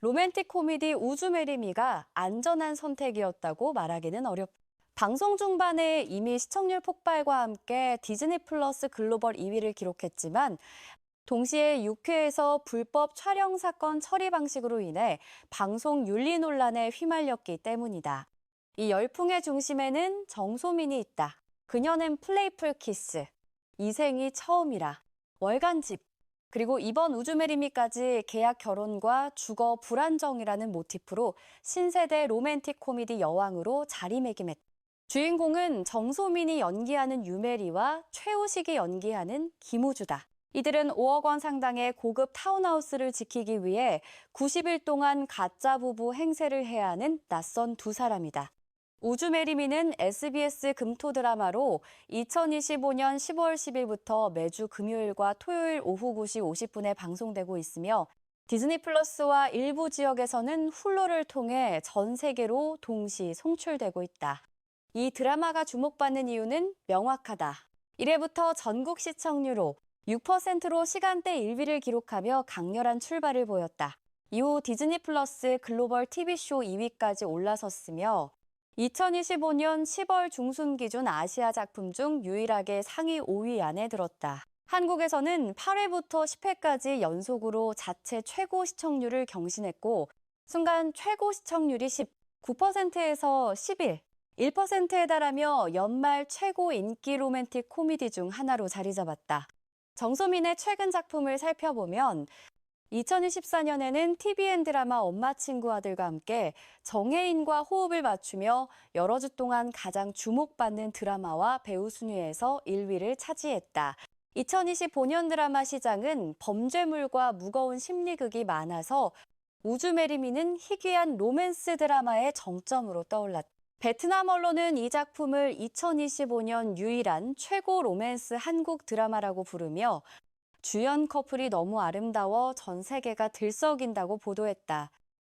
로맨틱 코미디 우주메리미가 안전한 선택이었다고 말하기는 어렵다. 방송 중반에 이미 시청률 폭발과 함께 디즈니 플러스 글로벌 2위를 기록했지만 동시에 6회에서 불법 촬영 사건 처리 방식으로 인해 방송 윤리 논란에 휘말렸기 때문이다. 이 열풍의 중심에는 정소민이 있다. 그녀는 플레이풀 키스, 이생이 처음이라, 월간집, 그리고 이번 우주메리미까지 계약 결혼과 주거 불안정이라는 모티프로 신세대 로맨틱 코미디 여왕으로 자리매김했다. 주인공은 정소민이 연기하는 유메리와 최우식이 연기하는 김우주다. 이들은 5억 원 상당의 고급 타운하우스를 지키기 위해 90일 동안 가짜 부부 행세를 해야 하는 낯선 두 사람이다. 우주메리미는 SBS 금토 드라마로 2025년 10월 10일부터 매주 금요일과 토요일 오후 9시 50분에 방송되고 있으며 디즈니 플러스와 일부 지역에서는 훌루를 통해 전 세계로 동시 송출되고 있다. 이 드라마가 주목받는 이유는 명확하다. 1회부터 전국 시청률로 6%로 시간대 1위를 기록하며 강렬한 출발을 보였다. 이후 디즈니 플러스 글로벌 TV쇼 2위까지 올라섰으며 2025년 10월 중순 기준 아시아 작품 중 유일하게 상위 5위 안에 들었다. 한국에서는 8회부터 10회까지 연속으로 자체 최고 시청률을 경신했고 순간 최고 시청률이 19%에서 11, 1%에 달하며 연말 최고 인기 로맨틱 코미디 중 하나로 자리 잡았다. 정소민의 최근 작품을 살펴보면 2024년에는 TVN 드라마 엄마 친구 아들과 함께 정혜인과 호흡을 맞추며 여러 주 동안 가장 주목받는 드라마와 배우 순위에서 1위를 차지했다. 2025년 드라마 시장은 범죄물과 무거운 심리극이 많아서 우주메리미는 희귀한 로맨스 드라마의 정점으로 떠올랐다. 베트남 언론은 이 작품을 2025년 유일한 최고 로맨스 한국 드라마라고 부르며 주연 커플이 너무 아름다워 전 세계가 들썩인다고 보도했다.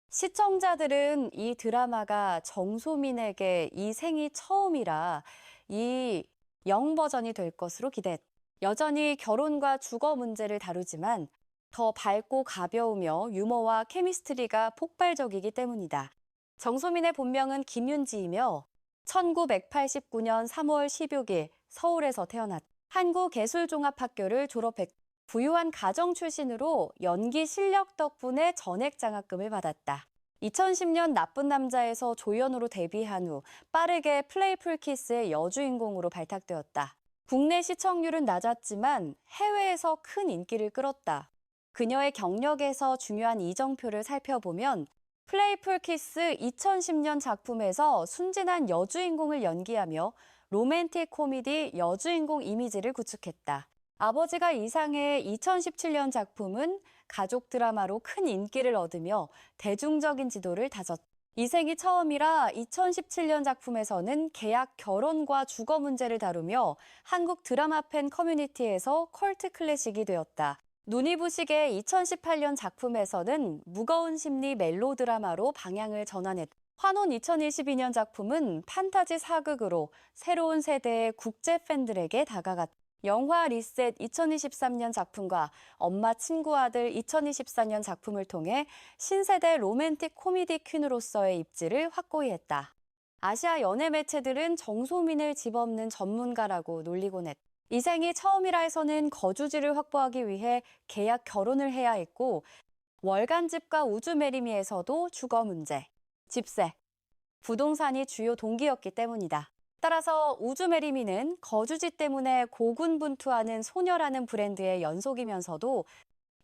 시청자들은 이 드라마가 정소민에게 이 생이 처음이라 이 영버전이 될 것으로 기대했다. 여전히 결혼과 주거 문제를 다루지만 더 밝고 가벼우며 유머와 케미스트리가 폭발적이기 때문이다. 정소민의 본명은 김윤지이며 1989년 3월 16일 서울에서 태어났다. 한국예술종합학교를 졸업했고 부유한 가정 출신으로 연기 실력 덕분에 전액 장학금을 받았다. 2010년 나쁜 남자에서 조연으로 데뷔한 후 빠르게 플레이풀 키스의 여주인공으로 발탁되었다. 국내 시청률은 낮았지만 해외에서 큰 인기를 끌었다. 그녀의 경력에서 중요한 이정표를 살펴보면 플레이풀 키스 2010년 작품에서 순진한 여주인공을 연기하며 로맨틱 코미디 여주인공 이미지를 구축했다. 아버지가 이상해 2017년 작품은 가족 드라마로 큰 인기를 얻으며 대중적인 지도를 다졌다. 이생이 처음이라 2017년 작품에서는 계약 결혼과 주거 문제를 다루며 한국 드라마 팬 커뮤니티에서 컬트 클래식이 되었다. 눈이 부시게 2018년 작품에서는 무거운 심리 멜로 드라마로 방향을 전환했다. 환혼 2022년 작품은 판타지 사극으로 새로운 세대의 국제 팬들에게 다가갔다. 영화 리셋 2023년 작품과 엄마 친구 아들 2024년 작품을 통해 신세대 로맨틱 코미디 퀸으로서의 입지를 확고히 했다. 아시아 연예 매체들은 정소민을 집어엎는 전문가라고 놀리곤 했다. 이생이 처음이라에서는 거주지를 확보하기 위해 계약 결혼을 해야 했고 월간집과 우주메리미에서도 주거 문제, 집세, 부동산이 주요 동기였기 때문이다. 따라서 우주메리미는 거주지 때문에 고군분투하는 소녀라는 브랜드의 연속이면서도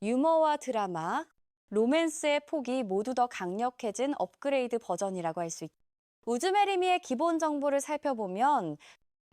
유머와 드라마, 로맨스의 폭이 모두 더 강력해진 업그레이드 버전이라고 할 수 있다. 우주메리미의 기본 정보를 살펴보면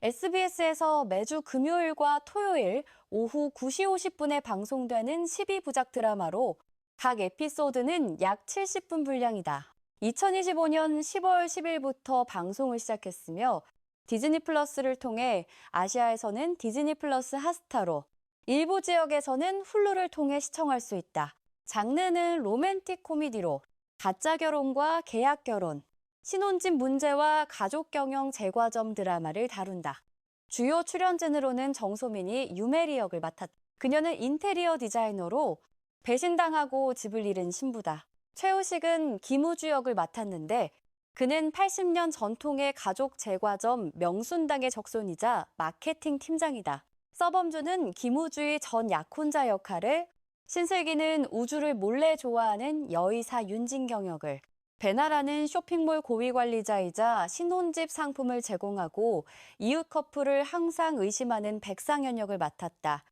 SBS에서 매주 금요일과 토요일 오후 9시 50분에 방송되는 12부작 드라마로 각 에피소드는 약 70분 분량이다. 2025년 10월 10일부터 방송을 시작했으며 디즈니 플러스를 통해 아시아에서는 디즈니 플러스 핫스타로, 일부 지역에서는 훌루를 통해 시청할 수 있다. 장르는 로맨틱 코미디로 가짜 결혼과 계약 결혼, 신혼집 문제와 가족 경영 제과점 드라마를 다룬다. 주요 출연진으로는 정소민이 유메리 역을 맡았다. 그녀는 인테리어 디자이너로 배신당하고 집을 잃은 신부다. 최우식은 김우주 역을 맡았는데 그는 80년 전통의 가족 제과점 명순당의 적손이자 마케팅 팀장이다. 서범주는 김우주의 전 약혼자 역할을, 신슬기는 우주를 몰래 좋아하는 여의사 윤진경 역을, 배나라는 쇼핑몰 고위 관리자이자 신혼집 상품을 제공하고 이웃 커플을 항상 의심하는 백상현 역을 맡았다.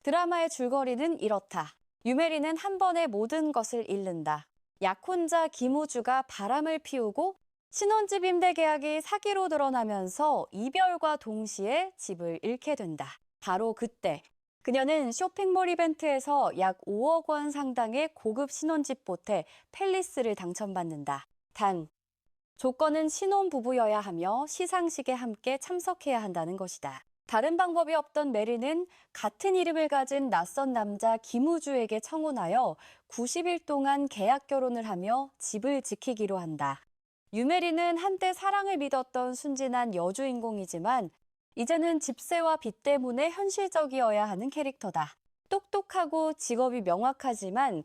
드라마의 줄거리는 이렇다. 유메리는 한 번에 모든 것을 잃는다. 약혼자 김우주가 바람을 피우고 신혼집 임대 계약이 사기로 드러나면서 이별과 동시에 집을 잃게 된다. 바로 그때 그녀는 쇼핑몰 이벤트에서 약 5억 원 상당의 고급 신혼집 보태 팰리스를 당첨받는다. 단, 조건은 신혼부부여야 하며 시상식에 함께 참석해야 한다는 것이다. 다른 방법이 없던 메리는 같은 이름을 가진 낯선 남자 김우주에게 청혼하여 90일 동안 계약 결혼을 하며 집을 지키기로 한다. 유메리는 한때 사랑을 믿었던 순진한 여주인공이지만 이제는 집세와 빚 때문에 현실적이어야 하는 캐릭터다. 똑똑하고 직업이 명확하지만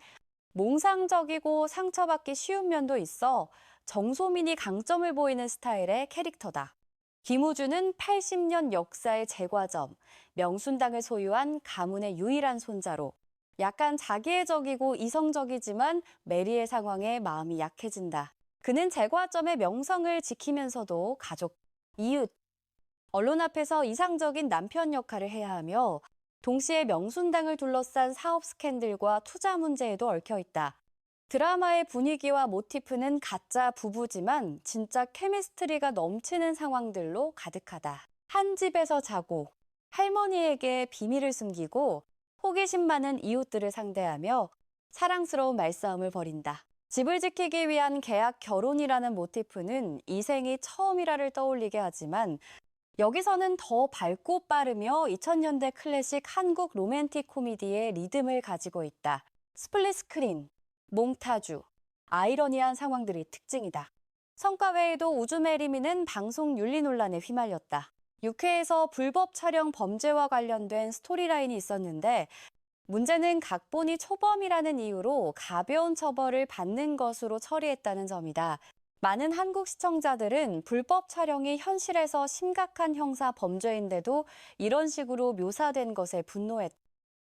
몽상적이고 상처받기 쉬운 면도 있어 정소민이 강점을 보이는 스타일의 캐릭터다. 김우주는 80년 역사의 제과점, 명순당을 소유한 가문의 유일한 손자로 약간 자기애적이고 이성적이지만 메리의 상황에 마음이 약해진다. 그는 제과점의 명성을 지키면서도 가족, 이웃, 언론 앞에서 이상적인 남편 역할을 해야 하며 동시에 명순당을 둘러싼 사업 스캔들과 투자 문제에도 얽혀 있다. 드라마의 분위기와 모티프는 가짜 부부지만 진짜 케미스트리가 넘치는 상황들로 가득하다. 한 집에서 자고 할머니에게 비밀을 숨기고 호기심 많은 이웃들을 상대하며 사랑스러운 말싸움을 벌인다. 집을 지키기 위한 계약 결혼이라는 모티프는 이생이 처음이라를 떠올리게 하지만 여기서는 더 밝고 빠르며 2000년대 클래식 한국 로맨틱 코미디의 리듬을 가지고 있다. 스플릿 스크린, 몽타주, 아이러니한 상황들이 특징이다. 성과 외에도 우주메리미는 방송 윤리 논란에 휘말렸다. 6회에서 불법 촬영 범죄와 관련된 스토리라인이 있었는데 문제는 각본이 초범이라는 이유로 가벼운 처벌을 받는 것으로 처리했다는 점이다. 많은 한국 시청자들은 불법 촬영이 현실에서 심각한 형사 범죄인데도 이런 식으로 묘사된 것에 분노했다.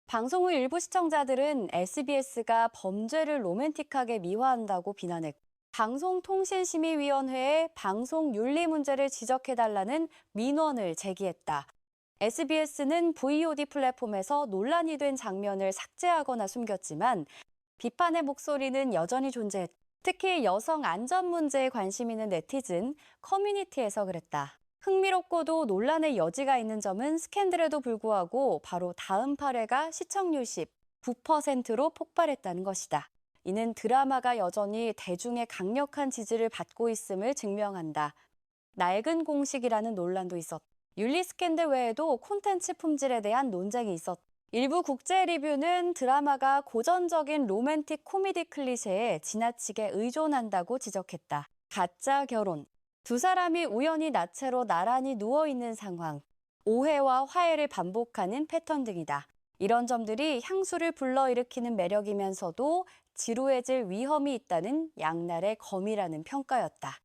방송 후 일부 시청자들은 SBS가 범죄를 로맨틱하게 미화한다고 비난했고 방송통신심의위원회에 방송 윤리 문제를 지적해달라는 민원을 제기했다. SBS는 VOD 플랫폼에서 논란이 된 장면을 삭제하거나 숨겼지만 비판의 목소리는 여전히 존재했다. 특히 여성 안전 문제에 관심 있는 네티즌 커뮤니티에서 그랬다. 흥미롭고도 논란의 여지가 있는 점은 스캔들에도 불구하고 바로 다음 8회가 시청률 19%로 폭발했다는 것이다. 이는 드라마가 여전히 대중의 강력한 지지를 받고 있음을 증명한다. 낡은 공식이라는 논란도 있었다. 윤리 스캔들 외에도 콘텐츠 품질에 대한 논쟁이 있었다. 일부 국제 리뷰는 드라마가 고전적인 로맨틱 코미디 클리셰에 지나치게 의존한다고 지적했다. 가짜 결혼, 두 사람이 우연히 나체로 나란히 누워있는 상황, 오해와 화해를 반복하는 패턴 등이다. 이런 점들이 향수를 불러일으키는 매력이면서도 지루해질 위험이 있다는 양날의 검이라는 평가였다.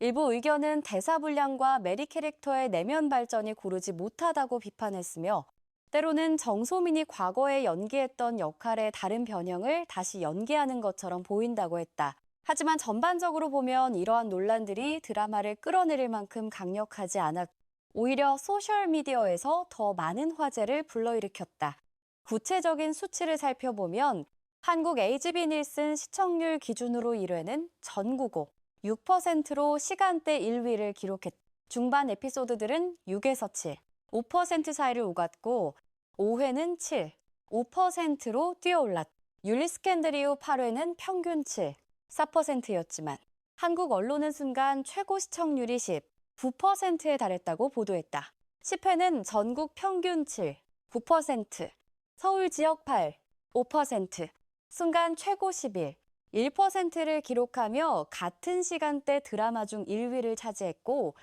일부 의견은 대사 분량과 메리 캐릭터의 내면 발전이 고르지 못하다고 비판했으며 때로는 정소민이 과거에 연기했던 역할의 다른 변형을 다시 연기하는 것처럼 보인다고 했다. 하지만 전반적으로 보면 이러한 논란들이 드라마를 끌어내릴 만큼 강력하지 않았고 오히려 소셜미디어에서 더 많은 화제를 불러일으켰다. 구체적인 수치를 살펴보면 한국 HB 닐슨 시청률 기준으로 1회는 전국어 6%로 시간대 1위를 기록했다. 중반 에피소드들은 6에서 7, 5% 사이를 오갔고 5회는 7, 5%로 뛰어올랐다. 윤리 스캔들 이후 8회는 평균 7, 4%였지만 한국 언론은 순간 최고 시청률이 19%에 달했다고 보도했다. 10회는 전국 평균 7, 9%, 서울 지역 8, 5%, 순간 최고 11, 1%를 기록하며 같은 시간대 드라마 중 1위를 차지했고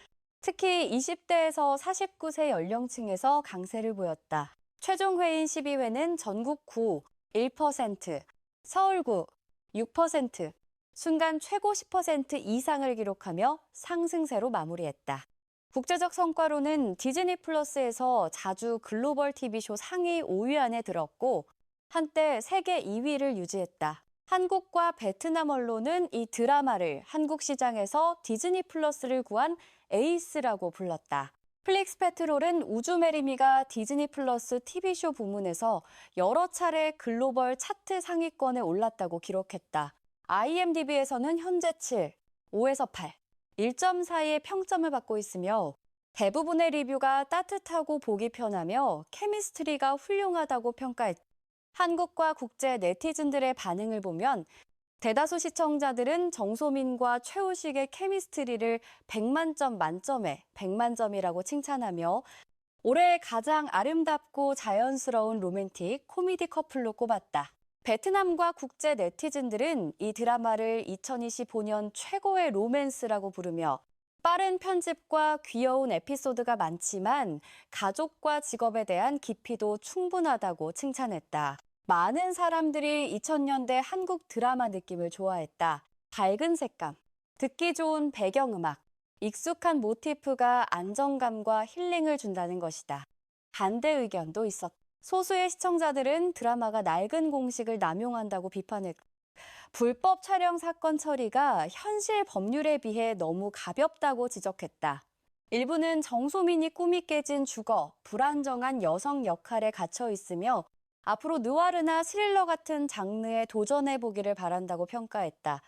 특히 20대에서 49세 연령층에서 강세를 보였다. 최종 회인 12회는 전국 9, 1%, 서울 9, 6%, 순간 최고 10% 이상을 기록하며 상승세로 마무리했다. 국제적 성과로는 디즈니 플러스에서 자주 글로벌 TV쇼 상위 5위 안에 들었고 한때 세계 2위를 유지했다. 한국과 베트남 언론은 이 드라마를 한국 시장에서 디즈니 플러스를 구한 에이스라고 불렀다. 플릭스 페트롤은 우주메리미가 디즈니 플러스 TV쇼 부문에서 여러 차례 글로벌 차트 상위권에 올랐다고 기록했다. IMDb에서는 현재 7, 5에서 8, 1.4의 평점을 받고 있으며 대부분의 리뷰가 따뜻하고 보기 편하며 케미스트리가 훌륭하다고 평가했다. 한국과 국제 네티즌들의 반응을 보면 대다수 시청자들은 정소민과 최우식의 케미스트리를 100만 점 만점에 100만 점이라고 칭찬하며 올해 가장 아름답고 자연스러운 로맨틱 코미디 커플로 꼽았다. 베트남과 국제 네티즌들은 이 드라마를 2025년 최고의 로맨스라고 부르며 빠른 편집과 귀여운 에피소드가 많지만 가족과 직업에 대한 깊이도 충분하다고 칭찬했다. 많은 사람들이 2000년대 한국 드라마 느낌을 좋아했다. 밝은 색감, 듣기 좋은 배경음악, 익숙한 모티프가 안정감과 힐링을 준다는 것이다. 반대 의견도 있었다. 소수의 시청자들은 드라마가 낡은 공식을 남용한다고 비판했고 불법 촬영 사건 처리가 현실 법률에 비해 너무 가볍다고 지적했다. 일부는 정소민이 꿈이 깨진 주거, 불안정한 여성 역할에 갇혀 있으며 앞으로 느와르나 스릴러 같은 장르에 도전해보기를 바란다고 평가했다.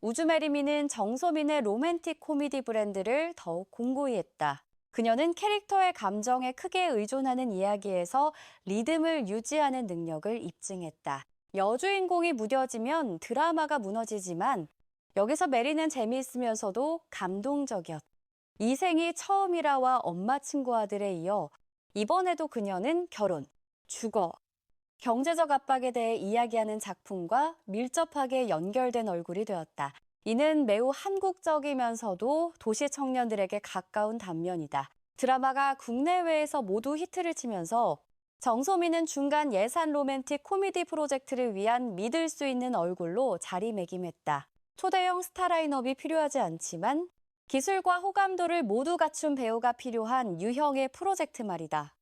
우주메리미는 정소민의 로맨틱 코미디 브랜드를 더욱 공고히 했다. 그녀는 캐릭터의 감정에 크게 의존하는 이야기에서 리듬을 유지하는 능력을 입증했다. 여주인공이 무뎌지면 드라마가 무너지지만 여기서 메리는 재미있으면서도 감동적이었다. 이생이 처음이라와 엄마 친구 아들에 이어 이번에도 그녀는 결혼, 주거, 경제적 압박에 대해 이야기하는 작품과 밀접하게 연결된 얼굴이 되었다. 이는 매우 한국적이면서도 도시 청년들에게 가까운 단면이다. 드라마가 국내외에서 모두 히트를 치면서 정소민은 중간 예산 로맨틱 코미디 프로젝트를 위한 믿을 수 있는 얼굴로 자리매김했다. 초대형 스타 라인업이 필요하지 않지만 기술과 호감도를 모두 갖춘 배우가 필요한 유형의 프로젝트 말이다.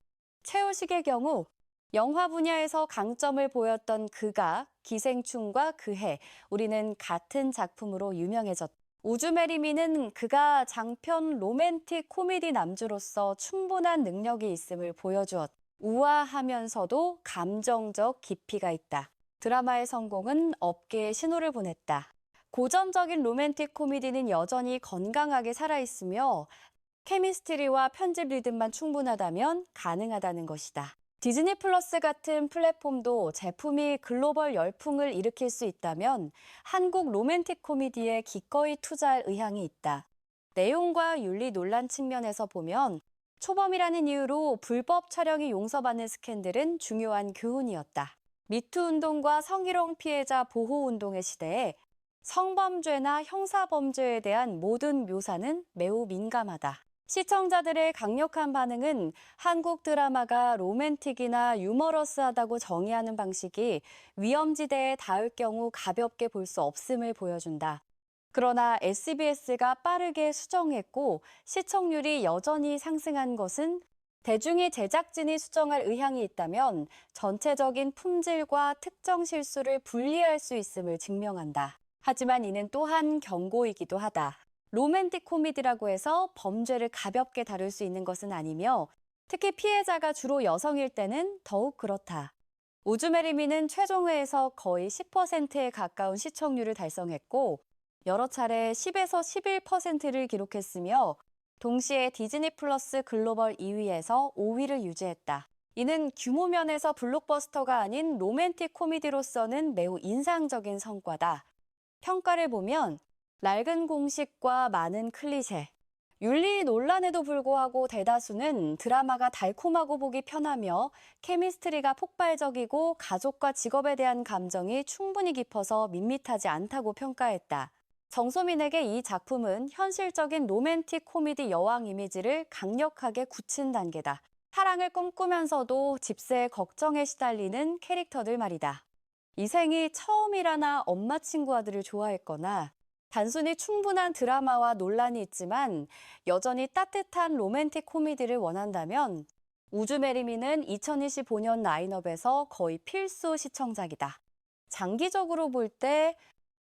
최우식의 경우 영화 분야에서 강점을 보였던 그가 기생충과 그해, 우리는 같은 작품으로 유명해졌다. 우주메리미는 그가 장편 로맨틱 코미디 남주로서 충분한 능력이 있음을 보여주었다. 우아하면서도 감정적 깊이가 있다. 드라마의 성공은 업계에 신호를 보냈다. 고전적인 로맨틱 코미디는 여전히 건강하게 살아있으며 케미스트리와 편집 리듬만 충분하다면 가능하다는 것이다. 디즈니 플러스 같은 플랫폼도 제품이 글로벌 열풍을 일으킬 수 있다면 한국 로맨틱 코미디에 기꺼이 투자할 의향이 있다. 내용과 윤리 논란 측면에서 보면 초범이라는 이유로 불법 촬영이 용서받는 스캔들은 중요한 교훈이었다. 미투 운동과 성희롱 피해자 보호 운동의 시대에 성범죄나 형사범죄에 대한 모든 묘사는 매우 민감하다. 시청자들의 강력한 반응은 한국 드라마가 로맨틱이나 유머러스하다고 정의하는 방식이 위험지대에 닿을 경우 가볍게 볼 수 없음을 보여준다. 그러나 SBS가 빠르게 수정했고 시청률이 여전히 상승한 것은 대중이 제작진이 수정할 의향이 있다면 전체적인 품질과 특정 실수를 분리할 수 있음을 증명한다. 하지만 이는 또한 경고이기도 하다. 로맨틱 코미디라고 해서 범죄를 가볍게 다룰 수 있는 것은 아니며 특히 피해자가 주로 여성일 때는 더욱 그렇다. 우주메리미는 최종회에서 거의 10%에 가까운 시청률을 달성했고 여러 차례 10에서 11%를 기록했으며 동시에 디즈니 플러스 글로벌 2위에서 5위를 유지했다. 이는 규모 면에서 블록버스터가 아닌 로맨틱 코미디로서는 매우 인상적인 성과다. 평가를 보면 낡은 공식과 많은 클리셰, 윤리 논란에도 불구하고 대다수는 드라마가 달콤하고 보기 편하며 케미스트리가 폭발적이고 가족과 직업에 대한 감정이 충분히 깊어서 밋밋하지 않다고 평가했다. 정소민에게 이 작품은 현실적인 로맨틱 코미디 여왕 이미지를 강력하게 굳힌 단계다. 사랑을 꿈꾸면서도 집세의 걱정에 시달리는 캐릭터들 말이다. 이생이 처음이라나 엄마 친구 아들을 좋아했거나 단순히 충분한 드라마와 논란이 있지만 여전히 따뜻한 로맨틱 코미디를 원한다면 우주메리미는 2025년 라인업에서 거의 필수 시청작이다. 장기적으로 볼 때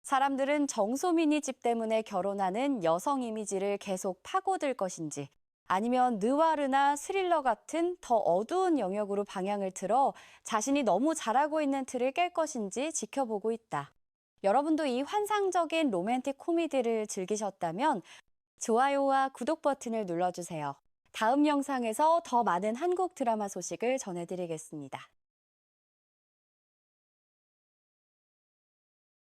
사람들은 정소민이 집 때문에 결혼하는 여성 이미지를 계속 파고들 것인지 아니면 느와르나 스릴러 같은 더 어두운 영역으로 방향을 틀어 자신이 너무 잘하고 있는 틀을 깰 것인지 지켜보고 있다. 여러분도 이 환상적인 로맨틱 코미디를 즐기셨다면 좋아요와 구독 버튼을 눌러주세요. 다음 영상에서 더 많은 한국 드라마 소식을 전해드리겠습니다.